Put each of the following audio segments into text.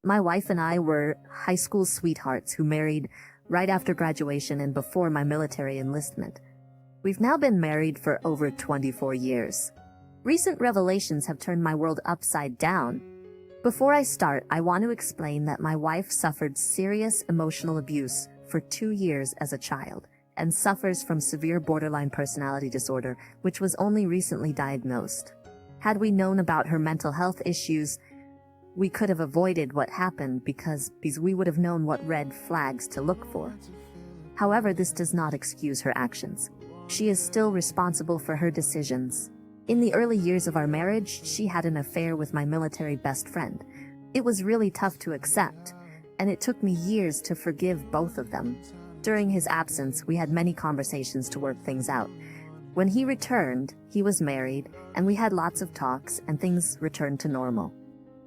My wife and I were high school sweethearts who married right after graduation and before my military enlistment. We've now been married for over 24 years. Recent revelations have turned my world upside down. Before I start, I want to explain that my wife suffered serious emotional abuse for 2 years as a child and suffers from severe borderline personality disorder, which was only recently diagnosed. Had we known about her mental health issues, we could have avoided what happened because we would have known what red flags to look for. However, this does not excuse her actions. She is still responsible for her decisions. In the early years of our marriage, she had an affair with my military best friend. It was really tough to accept, and it took me years to forgive both of them. During his absence, we had many conversations to work things out. When he returned, he was married, and we had lots of talks, and things returned to normal.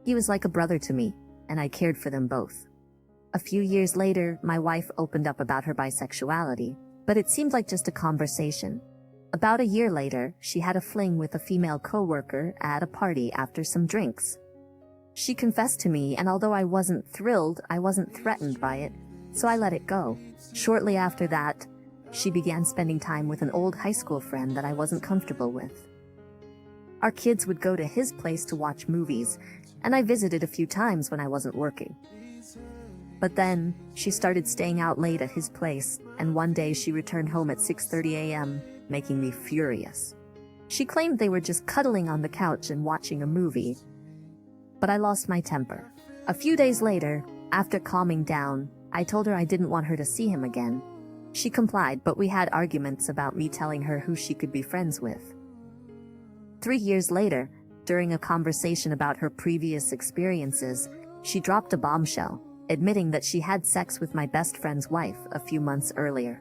He was like a brother to me, and I cared for them both. A few years later, my wife opened up about her bisexuality, but it seemed like just a conversation. About a year later, she had a fling with a female coworker at a party after some drinks. She confessed to me, and although I wasn't thrilled, I wasn't threatened by it, so I let it go. Shortly after that, she began spending time with an old high school friend that I wasn't comfortable with. Our kids would go to his place to watch movies, and I visited a few times when I wasn't working. But then, she started staying out late at his place, and one day she returned home at 6:30 a.m., making me furious. She claimed they were just cuddling on the couch and watching a movie, but I lost my temper. A few days later, after calming down, I told her I didn't want her to see him again. She complied, but we had arguments about me telling her who she could be friends with. 3 years later, during a conversation about her previous experiences, she dropped a bombshell, admitting that she had sex with my best friend's wife a few months earlier.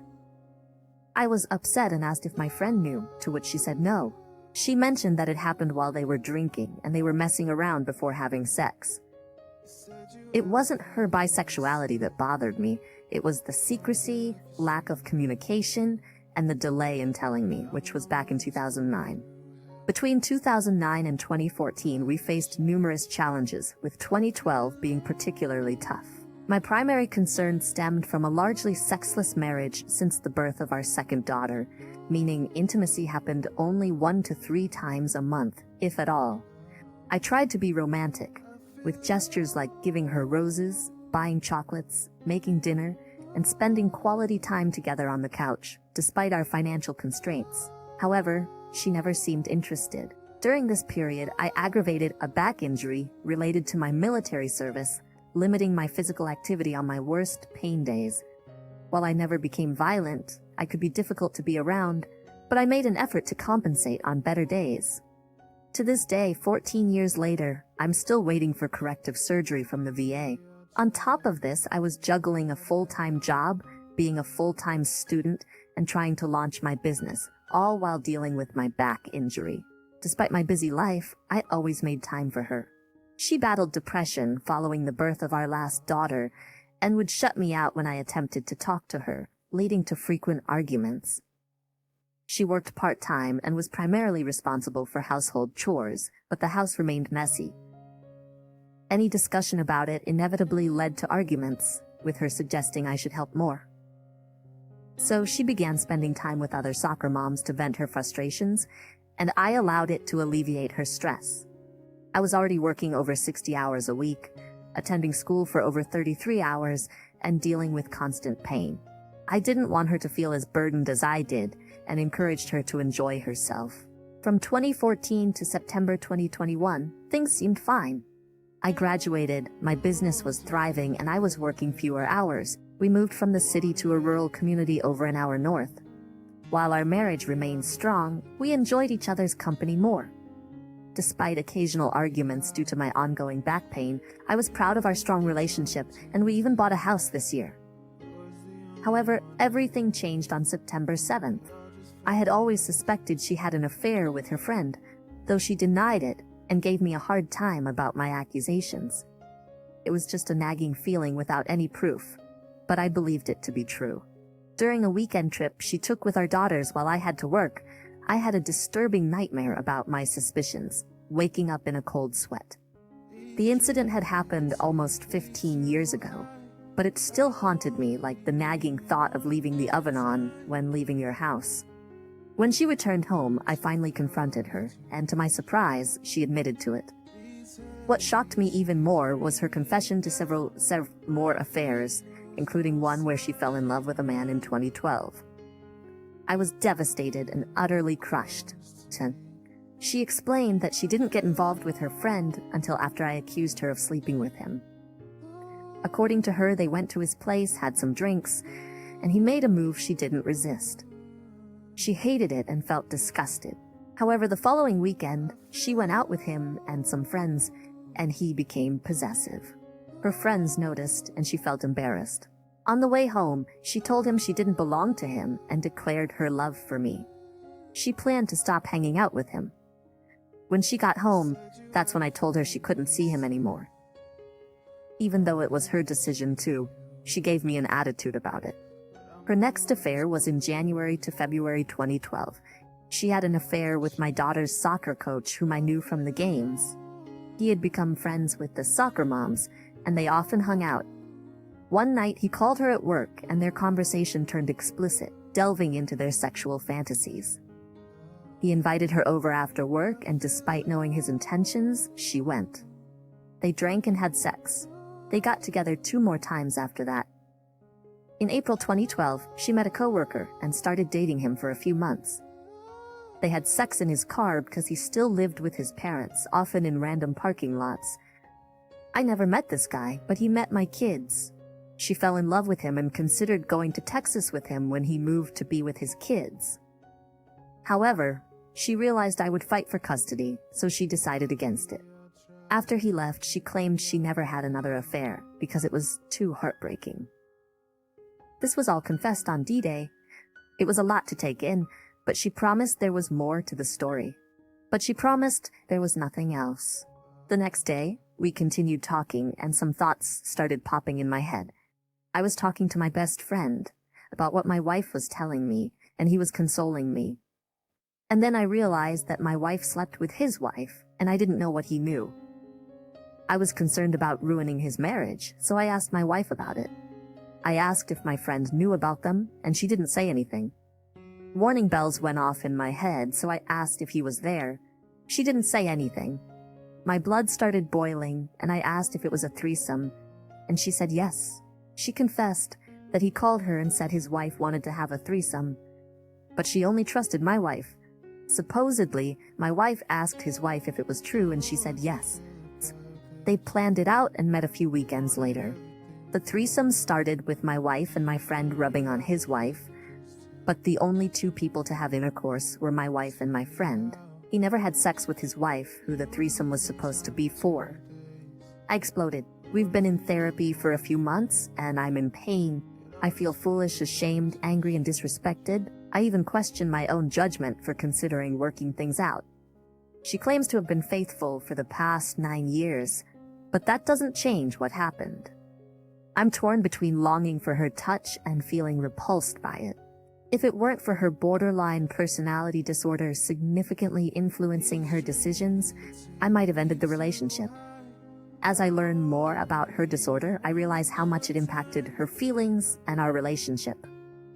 I was upset and asked if my friend knew, to which she said no. She mentioned that it happened while they were drinking and they were messing around before having sex. It wasn't her bisexuality that bothered me, it was the secrecy, lack of communication, and the delay in telling me, which was back in 2009. Between 2009 and 2014, we faced numerous challenges, with 2012 being particularly tough. My primary concern stemmed from a largely sexless marriage since the birth of our second daughter, meaning intimacy happened only 1 to 3 times a month, if at all. I tried to be romantic, with gestures like giving her roses, buying chocolates, making dinner, and spending quality time together on the couch, despite our financial constraints. However, she never seemed interested. During this period, I aggravated a back injury related to my military service, limiting my physical activity on my worst pain days. While I never became violent, I could be difficult to be around, but I made an effort to compensate on better days. To this day, 14 years later, I'm still waiting for corrective surgery from the VA. On top of this, I was juggling a full-time job, being a full-time student, and trying to launch my business, all while dealing with my back injury. Despite my busy life, I always made time for her. She battled depression following the birth of our last daughter and would shut me out when I attempted to talk to her, leading to frequent arguments. She worked part-time and was primarily responsible for household chores, but the house remained messy. Any discussion about it inevitably led to arguments, with her suggesting I should help more. So she began spending time with other soccer moms to vent her frustrations, and I allowed it to alleviate her stress. I was already working over 60 hours a week, attending school for over 33 hours, and dealing with constant pain. I didn't want her to feel as burdened as I did, and encouraged her to enjoy herself. From 2014 to September 2021, things seemed fine. I graduated, my business was thriving, and I was working fewer hours. We moved from the city to a rural community over an hour north. While our marriage remained strong, we enjoyed each other's company more. Despite occasional arguments due to my ongoing back pain, I was proud of our strong relationship, and we even bought a house this year. However, everything changed on September 7th. I had always suspected she had an affair with her friend, though she denied it and gave me a hard time about my accusations. It was just a nagging feeling without any proof, but I believed it to be true. During a weekend trip she took with our daughters while I had to work, I had a disturbing nightmare about my suspicions, waking up in a cold sweat. The incident had happened almost 15 years ago, but it still haunted me like the nagging thought of leaving the oven on when leaving your house. When she returned home, I finally confronted her, and to my surprise, she admitted to it. What shocked me even more was her confession to several more affairs, including one where she fell in love with a man in 2012. I was devastated and utterly crushed. She explained that she didn't get involved with her friend until after I accused her of sleeping with him. According to her, they went to his place, had some drinks, and he made a move she didn't resist. She hated it and felt disgusted. However, the following weekend, she went out with him and some friends, and he became possessive. Her friends noticed, and she felt embarrassed. On the way home, she told him she didn't belong to him and declared her love for me. She planned to stop hanging out with him. When she got home, that's when I told her she couldn't see him anymore. Even though it was her decision too, she gave me an attitude about it. Her next affair was in January to February 2012. She had an affair with my daughter's soccer coach, whom I knew from the games. He had become friends with the soccer moms, and they often hung out. One night, he called her at work, and their conversation turned explicit, delving into their sexual fantasies. He invited her over after work, and despite knowing his intentions, she went. They drank and had sex. They got together 2 more times after that. In April 2012, she met a coworker and started dating him for a few months. They had sex in his car because he still lived with his parents, often in random parking lots. I never met this guy, but he met my kids. She fell in love with him and considered going to Texas with him when he moved to be with his kids. However, she realized I would fight for custody, so she decided against it. After he left, she claimed she never had another affair because it was too heartbreaking. This was all confessed on D-Day. It was a lot to take in, but she promised there was more to the story. But she promised there was nothing else. The next day, we continued talking and some thoughts started popping in my head. I was talking to my best friend about what my wife was telling me, and he was consoling me. And then I realized that my wife slept with his wife, and I didn't know what he knew. I was concerned about ruining his marriage, so I asked my wife about it. I asked if my friend knew about them, and she didn't say anything. Warning bells went off in my head, so I asked if he was there. She didn't say anything. My blood started boiling, and I asked if it was a threesome, and she said yes. She confessed that he called her and said his wife wanted to have a threesome, but she only trusted my wife. Supposedly, my wife asked his wife if it was true, and she said yes. They planned it out and met a few weekends later. The threesome started with my wife and my friend rubbing on his wife, but the only 2 people to have intercourse were my wife and my friend. He never had sex with his wife, who the threesome was supposed to be for. I exploded. We've been in therapy for a few months, and I'm in pain. I feel foolish, ashamed, angry, and disrespected. I even question my own judgment for considering working things out. She claims to have been faithful for the past 9 years, but that doesn't change what happened. I'm torn between longing for her touch and feeling repulsed by it. If it weren't for her borderline personality disorder significantly influencing her decisions, I might have ended the relationship. As I learn more about her disorder, I realize how much it impacted her feelings and our relationship.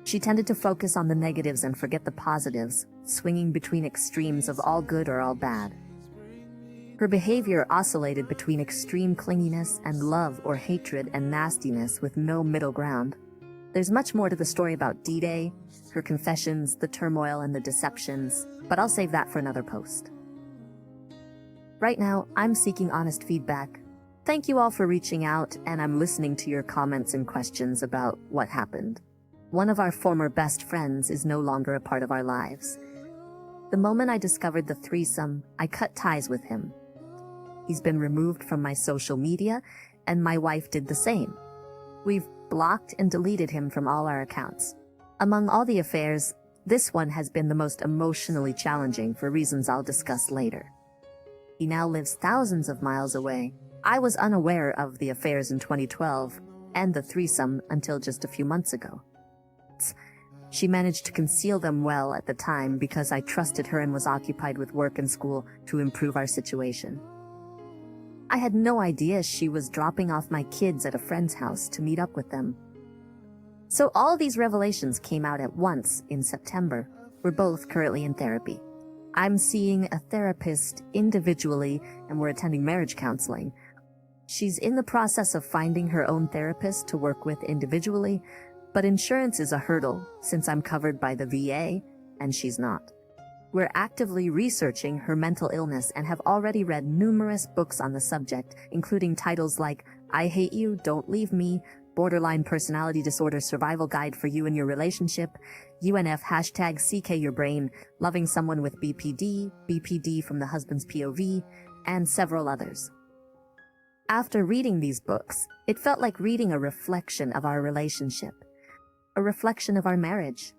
She tended to focus on the negatives and forget the positives, swinging between extremes of all good or all bad. Her behavior oscillated between extreme clinginess and love or hatred and nastiness with no middle ground. There's much more to the story about D-Day, her confessions, the turmoil, and the deceptions, but I'll save that for another post. Right now, I'm seeking honest feedback. Thank you all for reaching out, and I'm listening to your comments and questions about what happened. One of our former best friends is no longer a part of our lives. The moment I discovered the threesome, I cut ties with him. He's been removed from my social media, and my wife did the same. We've blocked and deleted him from all our accounts. Among all the affairs, this one has been the most emotionally challenging for reasons I'll discuss later. He now lives thousands of miles away. I was unaware of the affairs in 2012 and the threesome until just a few months ago. She managed to conceal them well at the time because I trusted her and was occupied with work and school to improve our situation. I had no idea she was dropping off my kids at a friend's house to meet up with them. So all these revelations came out at once in September. We're both currently in therapy. I'm seeing a therapist individually, and we're attending marriage counseling. She's in the process of finding her own therapist to work with individually, but insurance is a hurdle since I'm covered by the VA and she's not. We're actively researching her mental illness and have already read numerous books on the subject, including titles like I Hate You, Don't Leave Me, Borderline Personality Disorder Survival Guide for You and Your Relationship, UNF hashtag CK Your Brain, Loving Someone with BPD, BPD from the Husband's POV, and several others. After reading these books, it felt like reading a reflection of our relationship, a reflection of our marriage.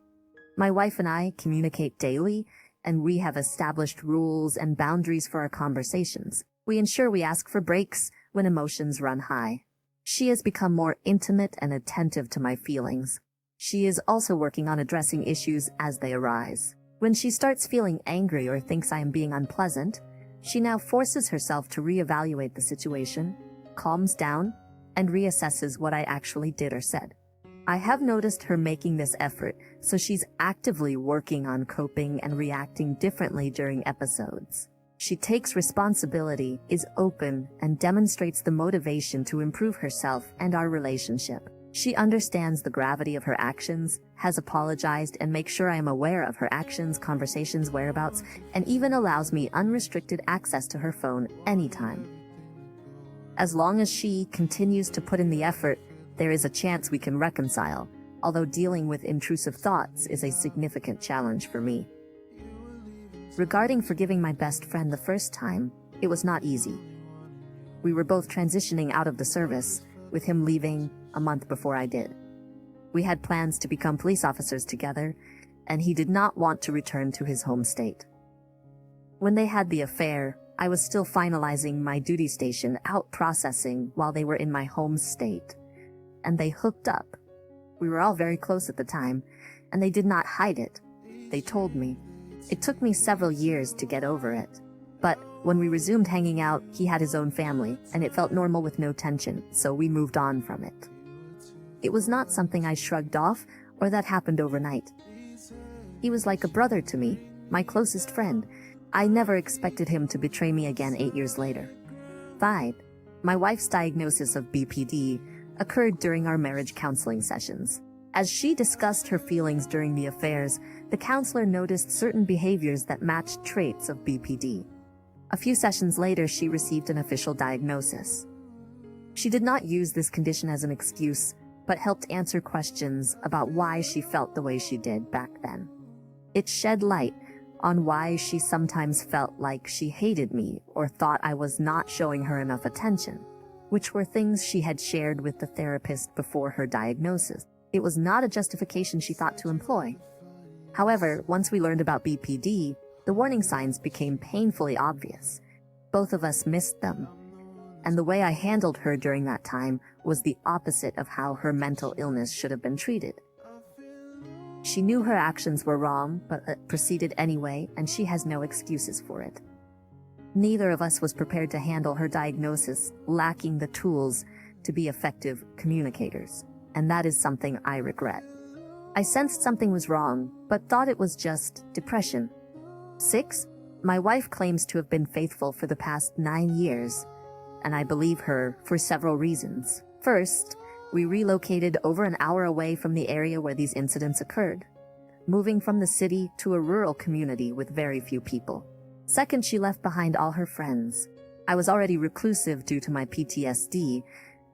My wife and I communicate daily, and we have established rules and boundaries for our conversations. We ensure we ask for breaks when emotions run high. She has become more intimate and attentive to my feelings. She is also working on addressing issues as they arise. When she starts feeling angry or thinks I am being unpleasant, she now forces herself to reevaluate the situation, calms down, and reassesses what I actually did or said. I have noticed her making this effort, so she's actively working on coping and reacting differently during episodes. She takes responsibility, is open, and demonstrates the motivation to improve herself and our relationship. She understands the gravity of her actions, has apologized, and makes sure I am aware of her actions, conversations, whereabouts, and even allows me unrestricted access to her phone anytime. As long as she continues to put in the effort, there is a chance we can reconcile, although dealing with intrusive thoughts is a significant challenge for me. Regarding forgiving my best friend the first time, it was not easy. We were both transitioning out of the service, with him leaving a month before I did. We had plans to become police officers together, and he did not want to return to his home state. When they had the affair, I was still finalizing my duty station out processing while they were in my home state, and they hooked up. We were all very close at the time, and they did not hide it. They told me. It took me several years to get over it. But when we resumed hanging out, he had his own family, and it felt normal with no tension, so we moved on from it. It was not something I shrugged off or that happened overnight. He was like a brother to me, my closest friend. I never expected him to betray me again 8 years later. 5. My wife's diagnosis of BPD occurred during our marriage counseling sessions. As she discussed her feelings during the affairs, the counselor noticed certain behaviors that matched traits of BPD. A few sessions later, she received an official diagnosis. She did not use this condition as an excuse, but helped answer questions about why she felt the way she did back then. It shed light on why she sometimes felt like she hated me or thought I was not showing her enough attention, which were things she had shared with the therapist before her diagnosis. It was not a justification she thought to employ. However, once we learned about BPD, the warning signs became painfully obvious. Both of us missed them, and the way I handled her during that time was the opposite of how her mental illness should have been treated. She knew her actions were wrong, but proceeded anyway, and she has no excuses for it. Neither of us was prepared to handle her diagnosis, lacking the tools to be effective communicators, and that is something I regret. I sensed something was wrong, but thought it was just depression. 6. My wife claims to have been faithful for the past 9 years, and I believe her for several reasons. First, we relocated over an hour away from the area where these incidents occurred, moving from the city to a rural community with very few people. Second, she left behind all her friends. I was already reclusive due to my PTSD,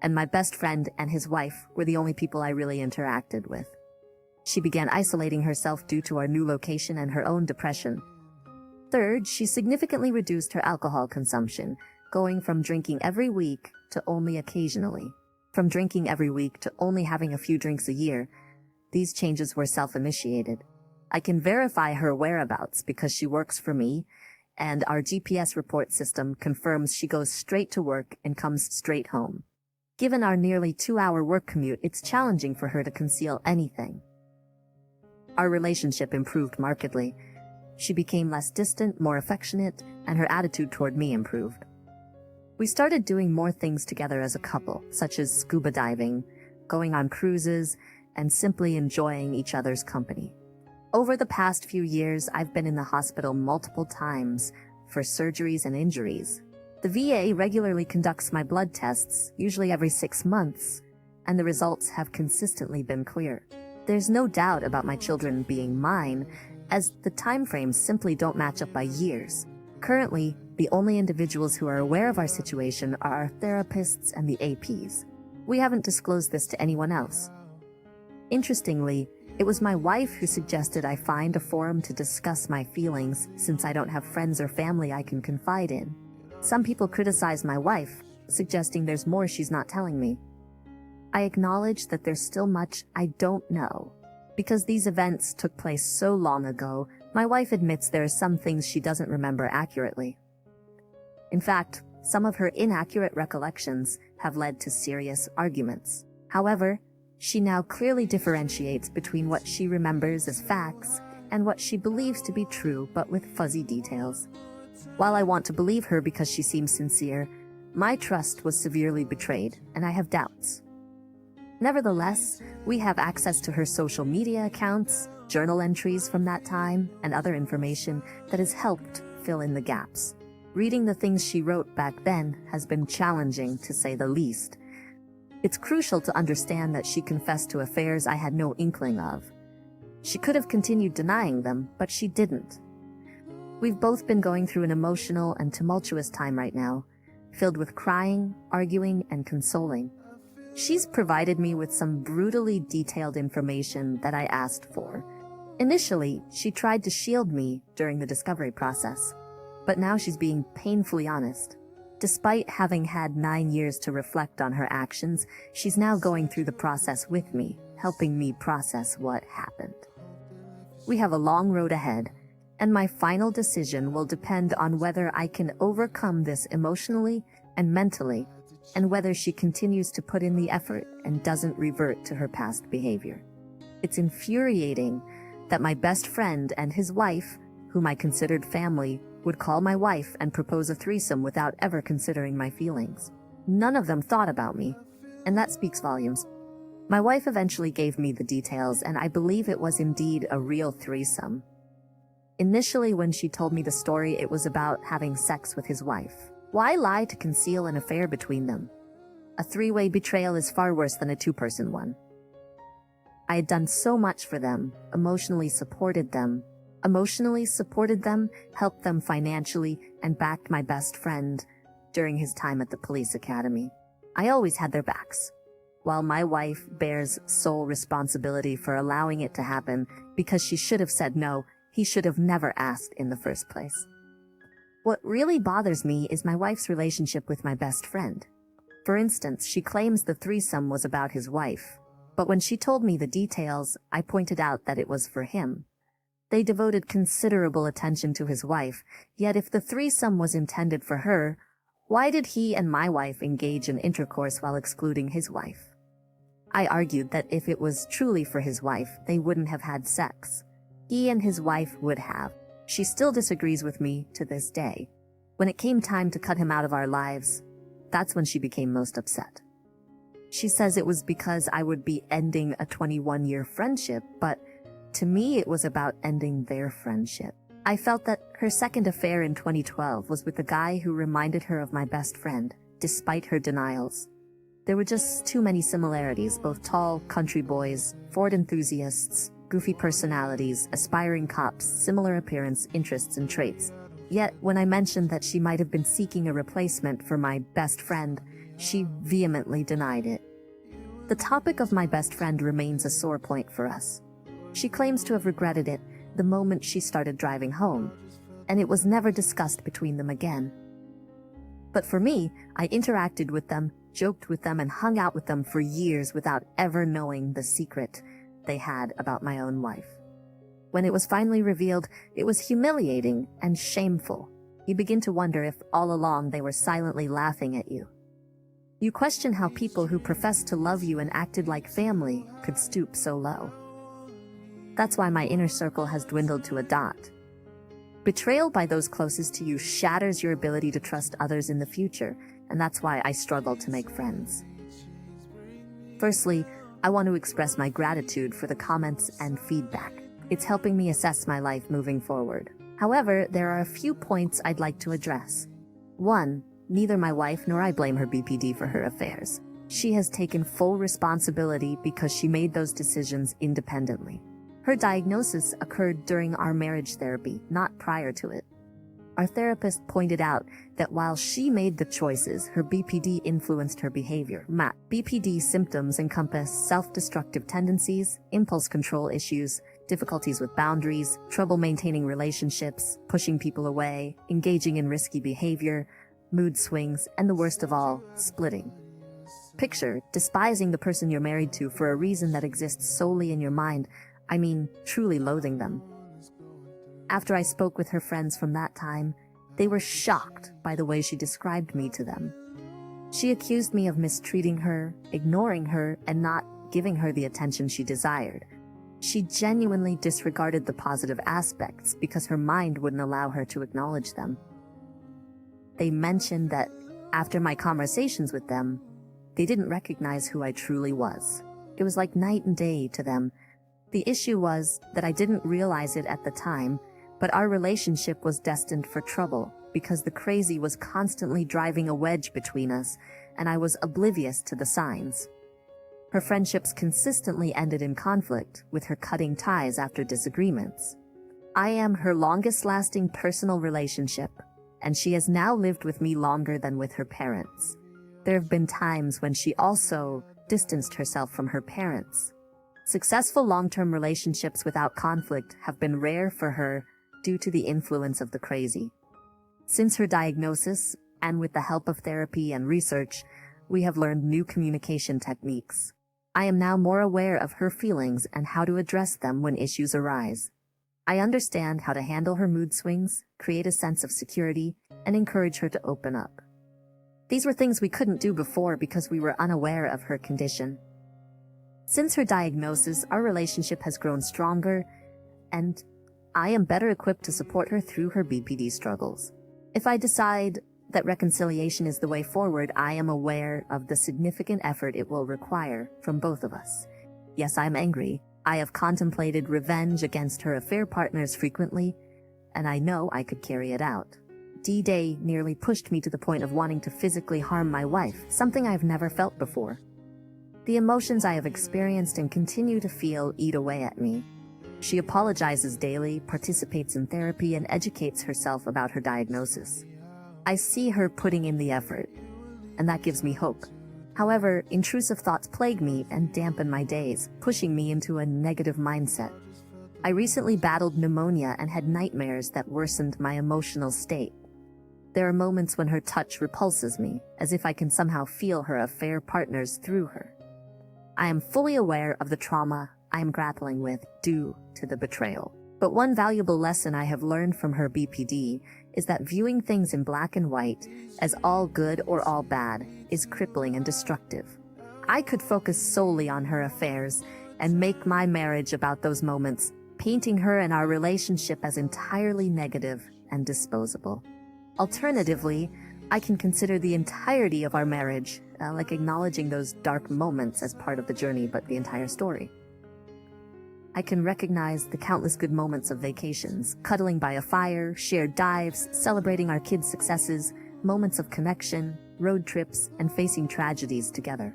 and my best friend and his wife were the only people I really interacted with. She began isolating herself due to our new location and her own depression. Third, she significantly reduced her alcohol consumption, going from drinking every week to only occasionally. From drinking every week to only having a few drinks a year. These changes were self-initiated. I can verify her whereabouts because she works for me, and our GPS report system confirms she goes straight to work and comes straight home. Given our nearly 2-hour work commute, it's challenging for her to conceal anything. Our relationship improved markedly. She became less distant, more affectionate, and her attitude toward me improved. We started doing more things together as a couple, such as scuba diving, going on cruises, and simply enjoying each other's company. Over the past few years, I've been in the hospital multiple times for surgeries and injuries. The VA regularly conducts my blood tests, usually every 6 months, and the results have consistently been clear. There's no doubt about my children being mine, as the timeframes simply don't match up by years. Currently, the only individuals who are aware of our situation are our therapists and the APs. We haven't disclosed this to anyone else. Interestingly, it was my wife who suggested I find a forum to discuss my feelings since I don't have friends or family I can confide in. Some people criticize my wife, suggesting there's more she's not telling me. I acknowledge that there's still much I don't know. Because these events took place so long ago, my wife admits there are some things she doesn't remember accurately. In fact, some of her inaccurate recollections have led to serious arguments. However, she now clearly differentiates between what she remembers as facts and what she believes to be true but with fuzzy details. While I want to believe her because she seems sincere, my trust was severely betrayed and I have doubts. Nevertheless, we have access to her social media accounts, journal entries from that time, and other information that has helped fill in the gaps. Reading the things she wrote back then has been challenging, to say the least. It's crucial to understand that she confessed to affairs I had no inkling of. She could have continued denying them, but she didn't. We've both been going through an emotional and tumultuous time right now, filled with crying, arguing, and consoling. She's provided me with some brutally detailed information that I asked for. Initially, she tried to shield me during the discovery process, but now she's being painfully honest. Despite having had 9 years to reflect on her actions, she's now going through the process with me, helping me process what happened. We have a long road ahead, and my final decision will depend on whether I can overcome this emotionally and mentally, and whether she continues to put in the effort and doesn't revert to her past behavior. It's infuriating that my best friend and his wife, whom I considered family, would call my wife and propose a threesome without ever considering my feelings. None of them thought about me, and that speaks volumes. My wife eventually gave me the details, and I believe it was indeed a real threesome. Initially, when she told me the story, it was about having sex with his wife. Why lie to conceal an affair between them? A three-way betrayal is far worse than a two-person one. I had done so much for them, emotionally supported them, helped them financially, and backed my best friend during his time at the police academy. I always had their backs, while my wife bears sole responsibility for allowing it to happen because she should have said no. He should have never asked in the first place. What really bothers me is my wife's relationship with my best friend. For instance, she claims the threesome was about his wife, but when she told me the details, I pointed out that it was for him. They devoted considerable attention to his wife, yet if the threesome was intended for her, why did he and my wife engage in intercourse while excluding his wife? I argued that if it was truly for his wife, they wouldn't have had sex. He and his wife would have. She still disagrees with me to this day. When it came time to cut him out of our lives, that's when she became most upset. She says it was because I would be ending a 21-year friendship, but to me it was about ending their friendship. I felt that her second affair in 2012 was with the guy who reminded her of my best friend, despite her denials. There were just too many similarities, both tall country boys, Ford enthusiasts, goofy personalities, aspiring cops, similar appearance, interests, and traits. Yet, when I mentioned that she might have been seeking a replacement for my best friend, she vehemently denied it. The topic of my best friend remains a sore point for us. She claims to have regretted it the moment she started driving home, and it was never discussed between them again. But for me, I interacted with them, joked with them, and hung out with them for years without ever knowing the secret they had about my own wife. When it was finally revealed, it was humiliating and shameful. You begin to wonder if all along they were silently laughing at you. You question how people who professed to love you and acted like family could stoop so low. That's why my inner circle has dwindled to a dot. Betrayal by those closest to you shatters your ability to trust others in the future, and that's why I struggle to make friends. Firstly, I want to express my gratitude for the comments and feedback. It's helping me assess my life moving forward. However, there are a few points I'd like to address. 1. Neither my wife nor I blame her BPD for her affairs. She has taken full responsibility because she made those decisions independently. Her diagnosis occurred during our marriage therapy, not prior to it. Our therapist pointed out that while she made the choices, her BPD influenced her behavior. BPD symptoms encompass self-destructive tendencies, impulse control issues, difficulties with boundaries, trouble maintaining relationships, pushing people away, engaging in risky behavior, mood swings, and the worst of all, splitting. Picture despising the person you're married to for a reason that exists solely in your mind. I mean, truly loathing them. After I spoke with her friends from that time, they were shocked by the way she described me to them. She accused me of mistreating her, ignoring her, and not giving her the attention she desired. She genuinely disregarded the positive aspects because her mind wouldn't allow her to acknowledge them. They mentioned that after my conversations with them, they didn't recognize who I truly was. It was like night and day to them. The issue was that I didn't realize it at the time, but our relationship was destined for trouble because the crazy was constantly driving a wedge between us, and I was oblivious to the signs. Her friendships consistently ended in conflict, with her cutting ties after disagreements. I am her longest-lasting personal relationship, and she has now lived with me longer than with her parents. There have been times when she also distanced herself from her parents. Successful long-term relationships without conflict have been rare for her due to the influence of the crazy. Since her diagnosis, and with the help of therapy and research, we have learned new communication techniques. I am now more aware of her feelings and how to address them when issues arise. I understand how to handle her mood swings, create a sense of security, and encourage her to open up. These were things we couldn't do before because we were unaware of her condition. Since her diagnosis, our relationship has grown stronger, and I am better equipped to support her through her BPD struggles. If I decide that reconciliation is the way forward, I am aware of the significant effort it will require from both of us. Yes, I'm angry. I have contemplated revenge against her affair partners frequently, and I know I could carry it out. D-Day nearly pushed me to the point of wanting to physically harm my wife, something I've never felt before. The emotions I have experienced and continue to feel eat away at me. She apologizes daily, participates in therapy, and educates herself about her diagnosis. I see her putting in the effort, and that gives me hope. However, intrusive thoughts plague me and dampen my days, pushing me into a negative mindset. I recently battled pneumonia and had nightmares that worsened my emotional state. There are moments when her touch repulses me, as if I can somehow feel her affair partners through her. I am fully aware of the trauma I am grappling with due to the betrayal. But one valuable lesson I have learned from her BPD is that viewing things in black and white as all good or all bad is crippling and destructive. I could focus solely on her affairs and make my marriage about those moments, painting her and our relationship as entirely negative and disposable. Alternatively, I can consider the entirety of our marriage, like acknowledging those dark moments as part of the journey, but the entire story. I can recognize the countless good moments of vacations, cuddling by a fire, shared dives, celebrating our kids' successes, moments of connection, road trips, and facing tragedies together.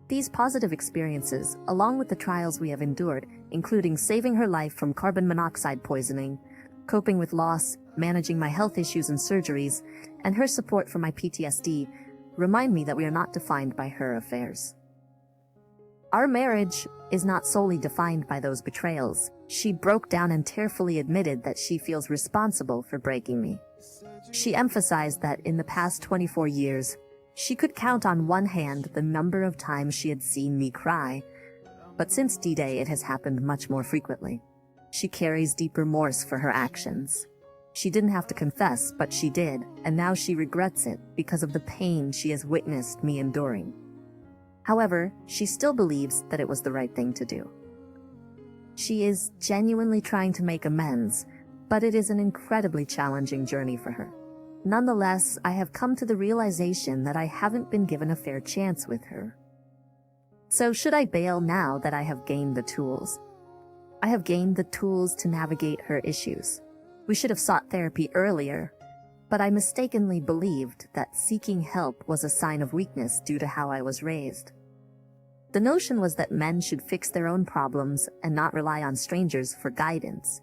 These positive experiences, along with the trials we have endured, including saving her life from carbon monoxide poisoning, coping with loss, managing my health issues and surgeries, and her support for my PTSD, remind me that we are not defined by her affairs. Our marriage is not solely defined by those betrayals. She broke down and tearfully admitted that she feels responsible for breaking me. She emphasized that in the past 24 years, she could count on one hand the number of times she had seen me cry, but since D-Day it has happened much more frequently. She carries deep remorse for her actions. She didn't have to confess, but she did, and now she regrets it because of the pain she has witnessed me enduring. However, she still believes that it was the right thing to do. She is genuinely trying to make amends, but it is an incredibly challenging journey for her. Nonetheless, I have come to the realization that I haven't been given a fair chance with her. So should I bail now that I have gained the tools? I have gained the tools to navigate her issues. We should have sought therapy earlier, but I mistakenly believed that seeking help was a sign of weakness due to how I was raised. The notion was that men should fix their own problems and not rely on strangers for guidance.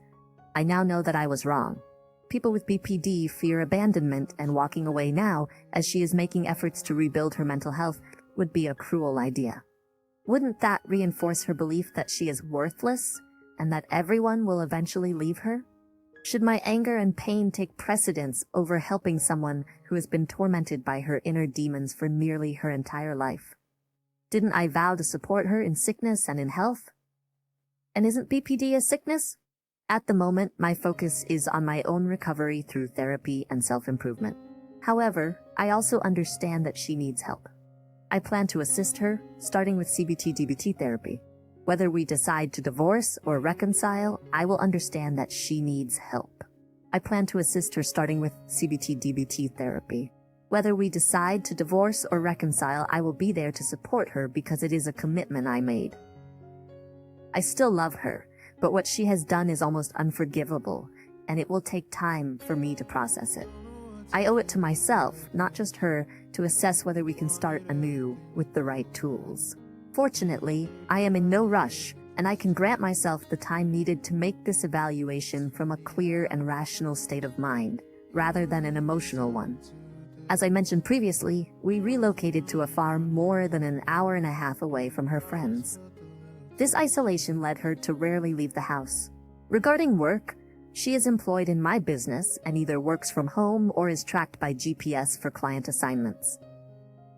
I now know that I was wrong. People with BPD fear abandonment, and walking away now, as she is making efforts to rebuild her mental health, would be a cruel idea. Wouldn't that reinforce her belief that she is worthless and that everyone will eventually leave her? Should my anger and pain take precedence over helping someone who has been tormented by her inner demons for nearly her entire life? Didn't I vow to support her in sickness and in health? And isn't BPD a sickness? At the moment, my focus is on my own recovery through therapy and self-improvement. However, I also understand that she needs help. I plan to assist her, starting with CBT-DBT therapy. Whether we decide to divorce or reconcile, I will understand that she needs help. I plan to assist her starting with CBT-DBT therapy. Whether we decide to divorce or reconcile, I will be there to support her because it is a commitment I made. I still love her, but what she has done is almost unforgivable, and it will take time for me to process it. I owe it to myself, not just her, to assess whether we can start anew with the right tools. Fortunately, I am in no rush, and I can grant myself the time needed to make this evaluation from a clear and rational state of mind, rather than an emotional one. As I mentioned previously, we relocated to a farm more than an hour and a half away from her friends. This isolation led her to rarely leave the house. Regarding work, she is employed in my business and either works from home or is tracked by GPS for client assignments.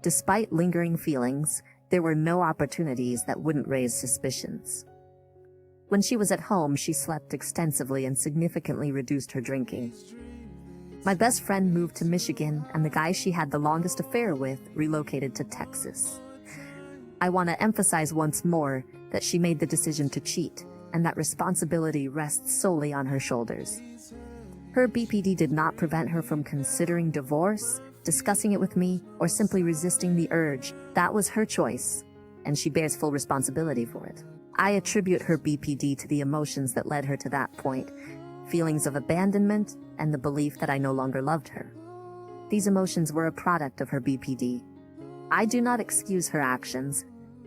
Despite lingering feelings, there were no opportunities that wouldn't raise suspicions. When she was at home, she slept extensively and significantly reduced her drinking. My best friend moved to Michigan, and the guy she had the longest affair with relocated to Texas. I want to emphasize once more that she made the decision to cheat, and that responsibility rests solely on her shoulders. Her BPD did not prevent her from considering divorce, discussing it with me, or simply resisting the urge. That was her choice, and she bears full responsibility for it. I attribute her BPD to the emotions that led her to that point, feelings of abandonment and the belief that I no longer loved her. These emotions were a product of her BPD. I do not excuse her actions,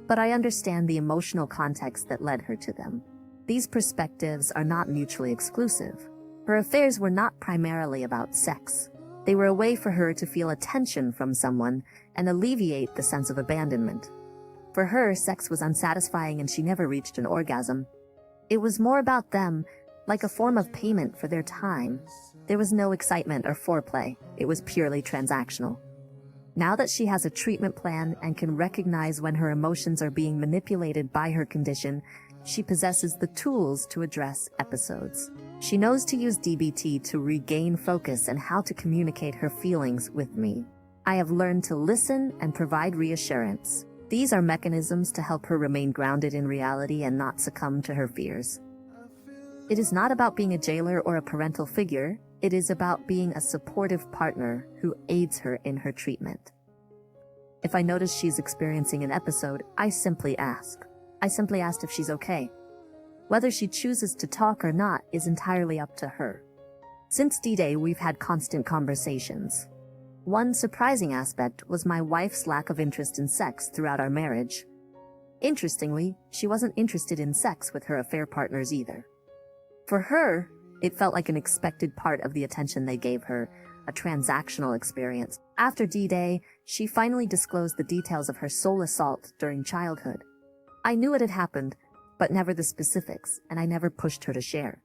but I understand the emotional context that led her to them. These perspectives are not mutually exclusive. Her affairs were not primarily about sex. They were a way for her to feel attention from someone and alleviate the sense of abandonment. For her, sex was unsatisfying and she never reached an orgasm. It was more about them, like a form of payment for their time. There was no excitement or foreplay. It was purely transactional. Now that she has a treatment plan and can recognize when her emotions are being manipulated by her condition, she possesses the tools to address episodes. She knows to use DBT to regain focus and how to communicate her feelings with me. I have learned to listen and provide reassurance. These are mechanisms to help her remain grounded in reality and not succumb to her fears. It is not about being a jailer or a parental figure. It is about being a supportive partner who aids her in her treatment. If I notice she's experiencing an episode, I simply asked if she's okay. Whether she chooses to talk or not is entirely up to her. Since D-Day, we've had constant conversations. One surprising aspect was my wife's lack of interest in sex throughout our marriage. Interestingly, she wasn't interested in sex with her affair partners either. For her, it felt like an expected part of the attention they gave her, a transactional experience. After D-Day, she finally disclosed the details of her soul assault during childhood. I knew it had happened, but never the specifics, and I never pushed her to share.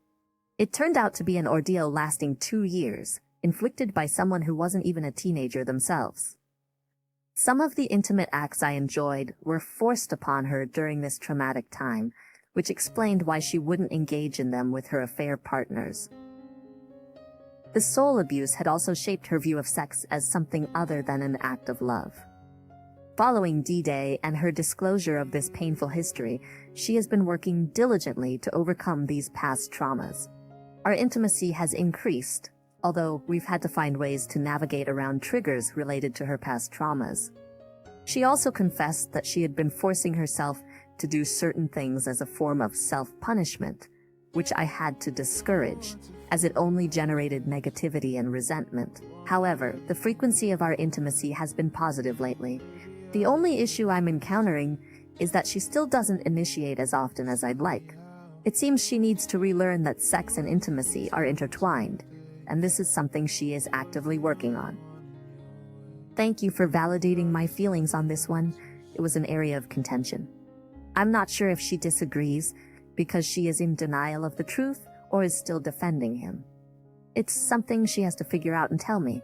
It turned out to be an ordeal lasting 2 years, inflicted by someone who wasn't even a teenager themselves. Some of the intimate acts I enjoyed were forced upon her during this traumatic time, which explained why she wouldn't engage in them with her affair partners. The soul abuse had also shaped her view of sex as something other than an act of love. Following D-Day and her disclosure of this painful history, she has been working diligently to overcome these past traumas. Our intimacy has increased, although we've had to find ways to navigate around triggers related to her past traumas. She also confessed that she had been forcing herself to do certain things as a form of self-punishment, which I had to discourage, as it only generated negativity and resentment. However, the frequency of our intimacy has been positive lately. The only issue I'm encountering is that she still doesn't initiate as often as I'd like. It seems she needs to relearn that sex and intimacy are intertwined, and this is something she is actively working on. Thank you for validating my feelings on this one. It was an area of contention. I'm not sure if she disagrees because she is in denial of the truth or is still defending him. It's something she has to figure out and tell me.